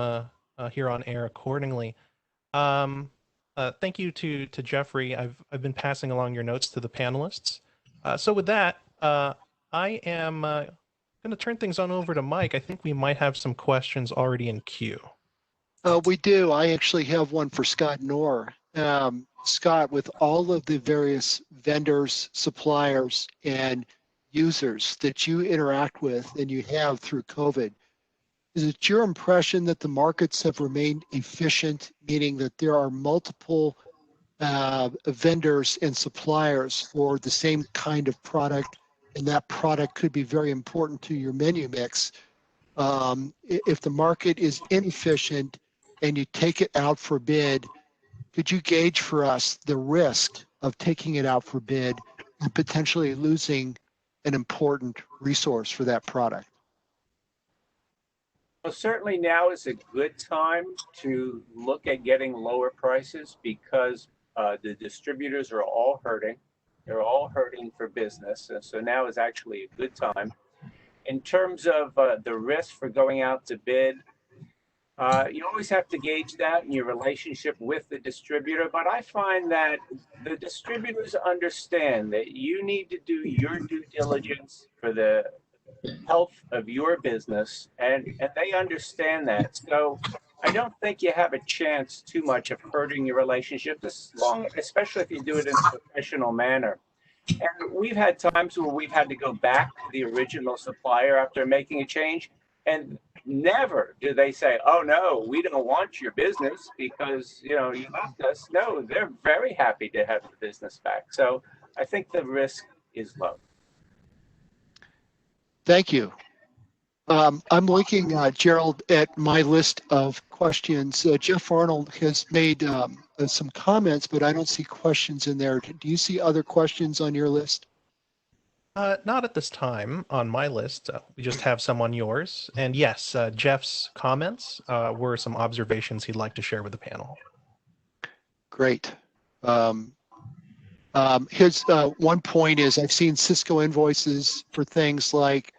Speaker 1: here on air accordingly. Thank you to Jeffrey. I've been passing along your notes to the panelists. So with that, I am going to turn things on over to Mike. I think we might have some questions already in queue.
Speaker 2: We do. I actually have one for Scott Knorr. Scott, with all of the various vendors, suppliers, and users that you interact with and you have through COVID, is it your impression that the markets have remained efficient, meaning that there are multiple vendors and suppliers for the same kind of product, and that product could be very important to your menu mix? If the market is inefficient and you take it out for bid, could you gauge for us the risk of taking it out for bid and potentially losing an important resource for that product?
Speaker 5: Well, certainly now is a good time to look at getting lower prices because the distributors are all hurting. They're all hurting for business. And so now is actually a good time. In terms of the risk for going out to bid, you always have to gauge that in your relationship with the distributor. But I find that the distributors understand that you need to do your due diligence for the health of your business, and they understand that. So I don't think you have a chance too much of hurting your relationship, especially if you do it in a professional manner. And we've had times where we've had to go back to the original supplier after making a change, and never do they say, "Oh no, we don't want your business because you left us." No, they're very happy to have the business back. So I think the risk is low.
Speaker 2: Thank you. I'm looking, Gerald, at my list of questions. Jeff Arnold has made some comments, but I don't see questions in there. Do you see other questions on your list?
Speaker 1: Not at this time on my list. We just have some on yours. And yes, Jeff's comments were some observations he'd like to share with the panel.
Speaker 2: Great. His one point is I've seen Cisco invoices for things like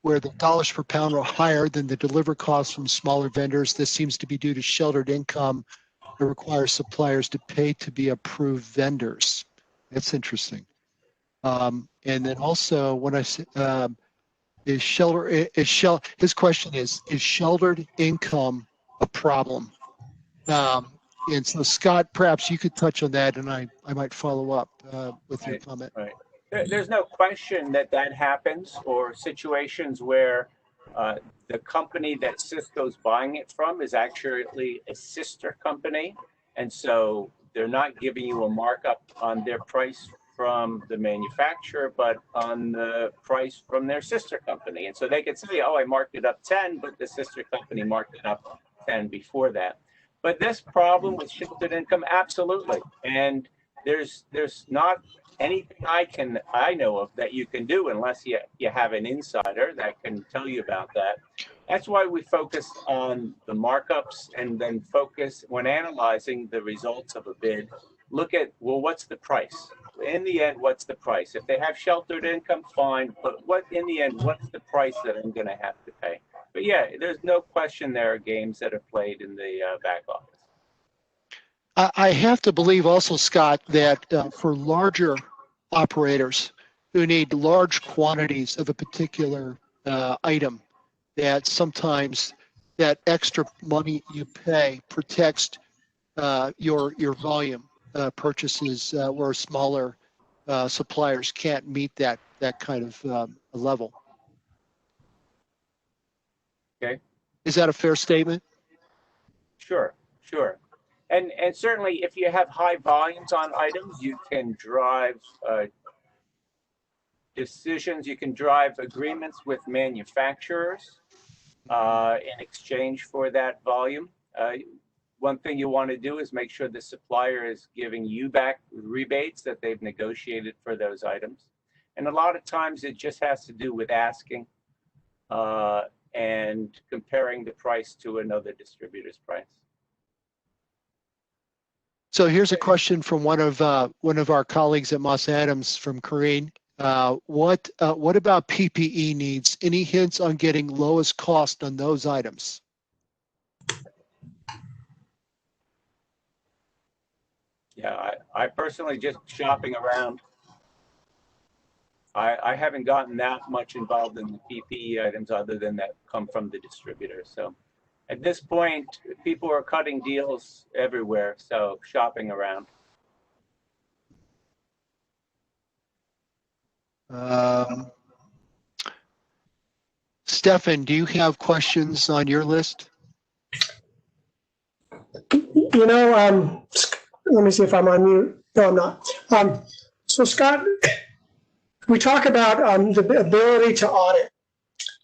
Speaker 2: where the dollars per pound are higher than the deliver costs from smaller vendors. This seems to be due to sheltered income that requires suppliers to pay to be approved vendors. That's interesting. And then also when I say his question is sheltered income a problem? And so Scott, perhaps you could touch on that, and I might follow up with your comment.
Speaker 5: Right. There's no question that happens, or situations where the company that Cisco's buying it from is actually a sister company. And so they're not giving you a markup on their price from the manufacturer, but on the price from their sister company. And so they could say, "Oh, I marked it up 10, but the sister company marked it up 10 before that." But this problem with shifted income, absolutely. And there's not anything I know of that you can do unless you have an insider that can tell you about that. That's why we focus on the markups, and then focus when analyzing the results of a bid. Look at, well, what's the price? In the end, what's the price? If they have sheltered income, fine. But in the end, what's the price that I'm going to have to pay? But yeah, there's no question there are games that are played in the back office.
Speaker 2: I have to believe also, Scott, that for larger operators who need large quantities of a particular item, that sometimes that extra money you pay protects your volume purchases, where smaller suppliers can't meet that kind of level.
Speaker 5: Okay.
Speaker 2: Is that a fair statement?
Speaker 5: Sure. And certainly, if you have high volumes on items, you can drive decisions. You can drive agreements with manufacturers in exchange for that volume. One thing you want to do is make sure the supplier is giving you back rebates that they've negotiated for those items. And a lot of times it just has to do with asking and comparing the price to another distributor's price.
Speaker 2: So here's a question from one of our colleagues at Moss Adams from Corinne. What about PPE needs? Any hints on getting lowest cost on those items?
Speaker 5: Yeah, I personally, just shopping around, I haven't gotten that much involved in the PPE items other than that come from the distributor. So at this point, people are cutting deals everywhere, so shopping around.
Speaker 2: Stefan, do you have questions on your list?
Speaker 3: Let me see if I'm on mute. No, I'm not. So Scott, we talk about the ability to audit.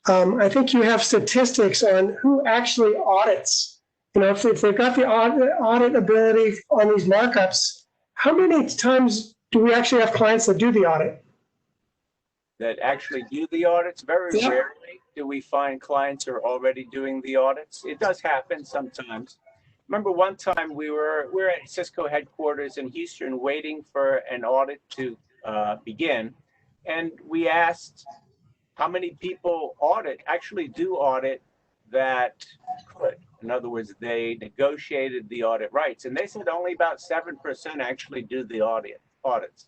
Speaker 3: I think you have statistics on who actually audits. If they've got the audit ability on these markups, how many times do we actually have clients that do the audit?
Speaker 5: That actually do the audits? Very rarely do we find clients are already doing the audits. It does happen sometimes. remember one time we were at Cisco headquarters in Houston waiting for an audit to begin, and we asked how many people actually do audit that could. In other words, they negotiated the audit rights, and they said only about 7% actually do the audits.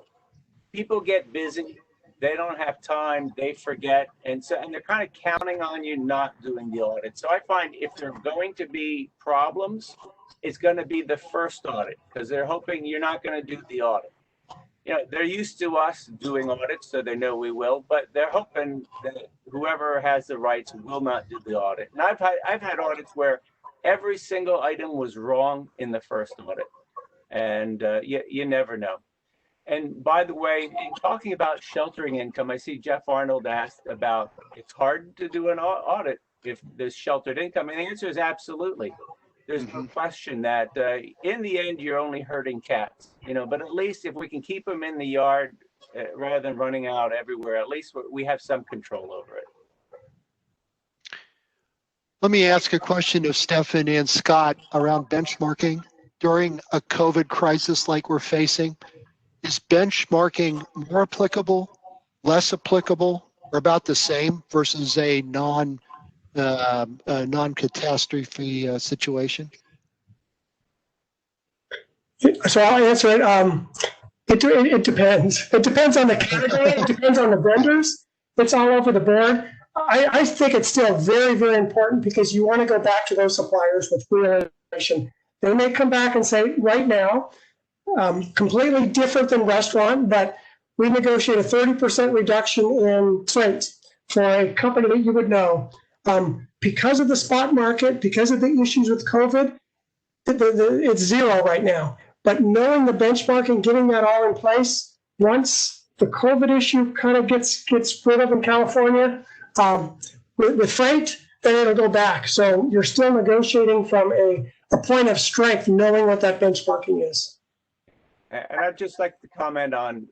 Speaker 5: People get busy, they don't have time, they forget, and they're kind of counting on you not doing the audit. So I find if there are going to be problems, it's going to be the first audit because they're hoping you're not going to do the audit. They're used to us doing audits, so they know we will, but they're hoping that whoever has the rights will not do the audit. And I've had audits where every single item was wrong in the first audit, and you never know. And by the way, in talking about sheltering income, I see Jeff Arnold asked about it's hard to do an audit if there's sheltered income, and the answer is absolutely. There's no question that in the end, you're only hurting cats, but at least if we can keep them in the yard rather than running out everywhere, at least we have some control over it.
Speaker 2: Let me ask a question of Stefan and Scott around benchmarking during a COVID crisis like we're facing. Is benchmarking more applicable, less applicable, or about the same versus a non-catastrophe situation?
Speaker 3: So I'll answer it. It depends. It depends on the category. It depends on the vendors. It's all over the board. I think it's still very, very important because you want to go back to those suppliers with real information. They may come back and say, right now, completely different than restaurant, but we negotiate a 30% reduction in freight for a company that you would know. Because of the spot market, because of the issues with COVID, it's zero right now. But knowing the benchmarking, getting that all in place, once the COVID issue kind of gets rid of in California, with freight, then it'll go back. So you're still negotiating from a point of strength, knowing what that benchmarking is.
Speaker 5: And I'd just like to comment on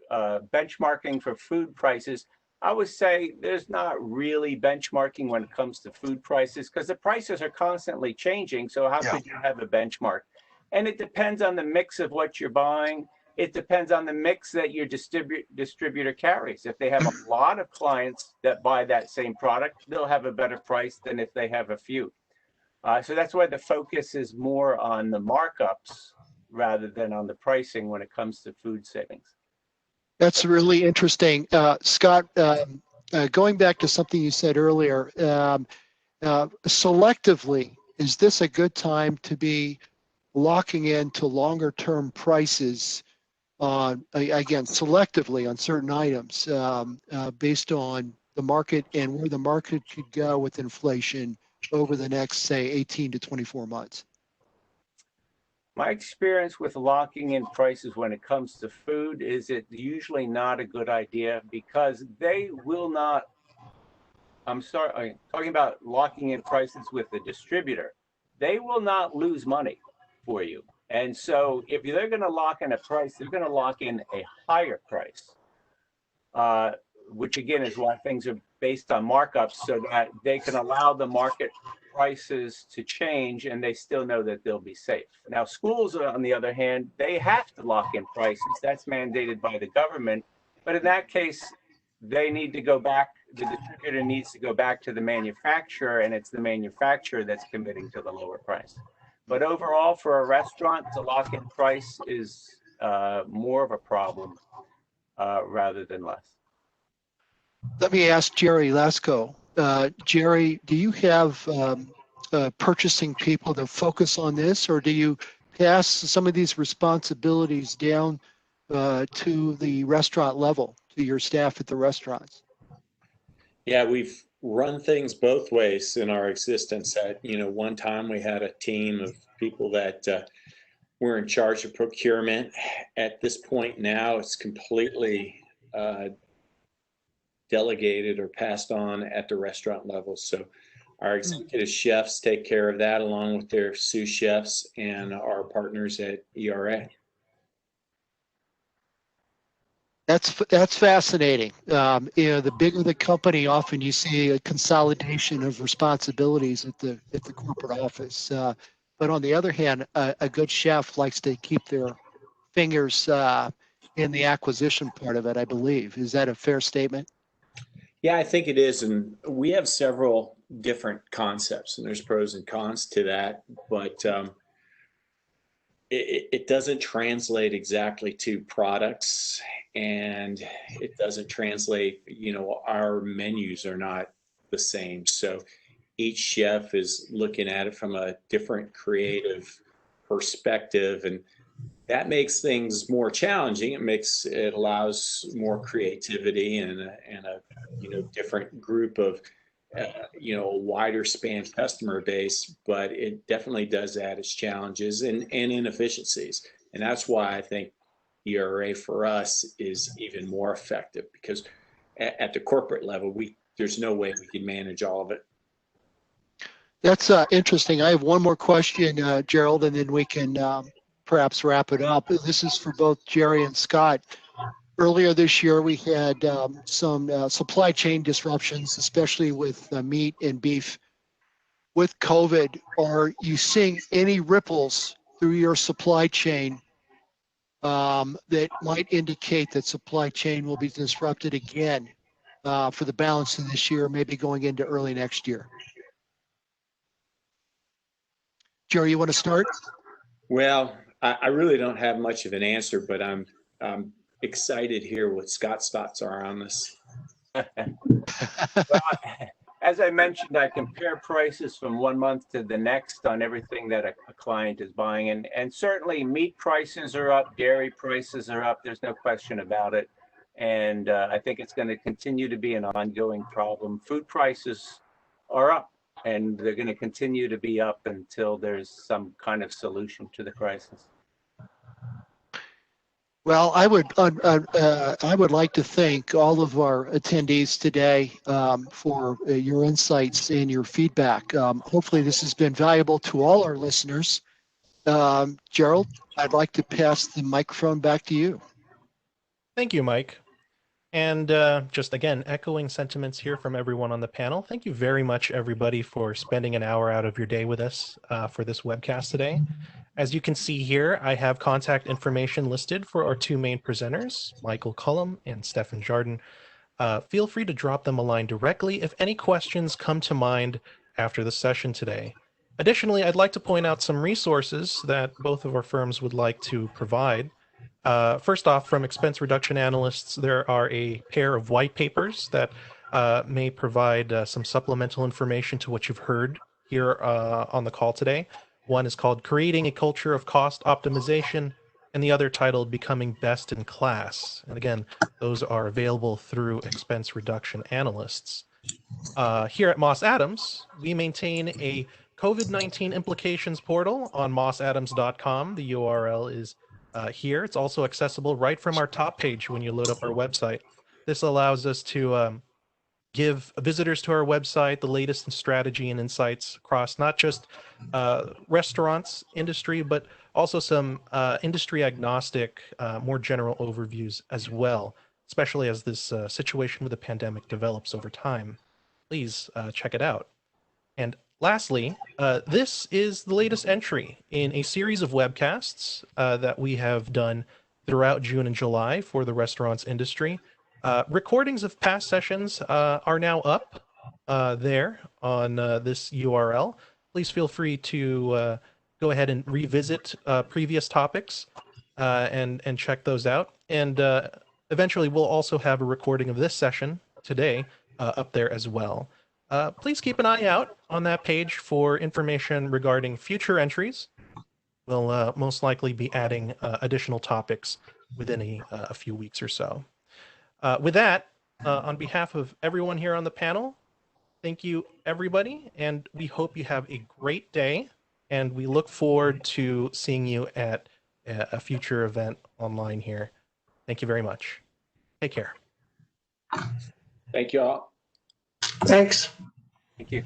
Speaker 5: benchmarking for food prices. I would say there's not really benchmarking when it comes to food prices because the prices are constantly changing. So how could you have a benchmark? And it depends on the mix of what you're buying. It depends on the mix that your distributor carries. If they have a lot of clients that buy that same product, they'll have a better price than if they have a few. So that's why the focus is more on the markups rather than on the pricing when it comes to food savings.
Speaker 2: That's really interesting. Scott, going back to something you said earlier, selectively, is this a good time to be locking into longer term prices on, again, selectively on certain items based on the market and where the market could go with inflation over the next, say, 18 to 24 months?
Speaker 5: My experience with locking in prices when it comes to food is it's usually not a good idea because they will not, I'm talking about locking in prices with the distributor. They will not lose money for you. And so if they're going to lock in a price, they're going to lock in a higher price, which again is why things are based on markups so that they can allow the market prices to change and they still know that they'll be safe. Now, schools, on the other hand, they have to lock in prices. That's mandated by the government. But in that case, they need to go back, the distributor needs to go back to the manufacturer, and it's the manufacturer that's committing to the lower price. But overall, for a restaurant, to lock in price is more of a problem rather than less.
Speaker 2: Let me ask Jerry Lesko. Jerry, do you have purchasing people that focus on this, or do you pass some of these responsibilities down to the restaurant level, to your staff at the restaurants?
Speaker 4: Yeah, we've run things both ways in our existence. At one time we had a team of people that were in charge of procurement. At this point now, it's completely delegated or passed on at the restaurant level. So our executive chefs take care of that along with their sous chefs and our partners at ERA.
Speaker 2: That's fascinating. The bigger the company, often you see a consolidation of responsibilities at the corporate office. But on the other hand, a good chef likes to keep their fingers in the acquisition part of it, I believe. Is that a fair statement?
Speaker 4: Yeah, I think it is. And we have several different concepts, and there's pros and cons to that. But it doesn't translate exactly to products, and it doesn't translate, our menus are not the same. So each chef is looking at it from a different creative perspective, and that makes things more challenging. It allows more creativity and a different group of a wider span customer base, but it definitely does add its challenges and inefficiencies. And that's why I think ERA for us is even more effective, because at the corporate level, there's no way we can manage all of it.
Speaker 2: That's interesting. I have one more question, Gerald, and then we can perhaps wrap it up. This is for both Jerry and Scott. Earlier this year, we had some supply chain disruptions, especially with meat and beef. With COVID, are you seeing any ripples through your supply chain that might indicate that supply chain will be disrupted again for the balance of this year, maybe going into early next year? Jerry, you want to start?
Speaker 4: Well, I really don't have much of an answer, but I'm excited to hear what Scott's thoughts are on this.
Speaker 5: Well, as I mentioned, I compare prices from one month to the next on everything that a client is buying. And certainly meat prices are up, dairy prices are up. There's no question about it. And I think it's going to continue to be an ongoing problem. Food prices are up, and they're going to continue to be up until there's some kind of solution to the crisis.
Speaker 2: Well, I would like to thank all of our attendees today for your insights and your feedback. Hopefully this has been valuable to all our listeners. Gerald, I'd like to pass the microphone back to you.
Speaker 1: Thank you, Mike. And just again, echoing sentiments here from everyone on the panel. Thank you very much, everybody, for spending an hour out of your day with us for this webcast today. As you can see here, I have contact information listed for our two main presenters, Michael Cullom and Stefan Jardon. Feel free to drop them a line directly if any questions come to mind after the session today. Additionally, I'd like to point out some resources that both of our firms would like to provide. First off, from Expense Reduction Analysts, there are a pair of white papers that may provide some supplemental information to what you've heard here on the call today. One is called Creating a Culture of Cost Optimization, and the other titled Becoming Best in Class. And again, those are available through Expense Reduction Analysts. Here at Moss Adams, we maintain a COVID-19 implications portal on mossadams.com. The URL is here. It's also accessible right from our top page when you load up our website. This allows us to give visitors to our website the latest in strategy and insights across not just restaurants industry, but also some industry agnostic, more general overviews as well, especially as this situation with the pandemic develops over time. Please check it out. And lastly, this is the latest entry in a series of webcasts that we have done throughout June and July for the restaurants industry. Recordings of past sessions are now up there on this URL. Please feel free to go ahead and revisit previous topics and check those out. And eventually we'll also have a recording of this session today up there as well. Please keep an eye out on that page for information regarding future entries. We'll most likely be adding additional topics within a few weeks or so. With that, on behalf of everyone here on the panel, thank you, everybody, and we hope you have a great day, and we look forward to seeing you at a future event online here. Thank you very much. Take care.
Speaker 4: Thank you all.
Speaker 3: Thanks.
Speaker 5: Thank you.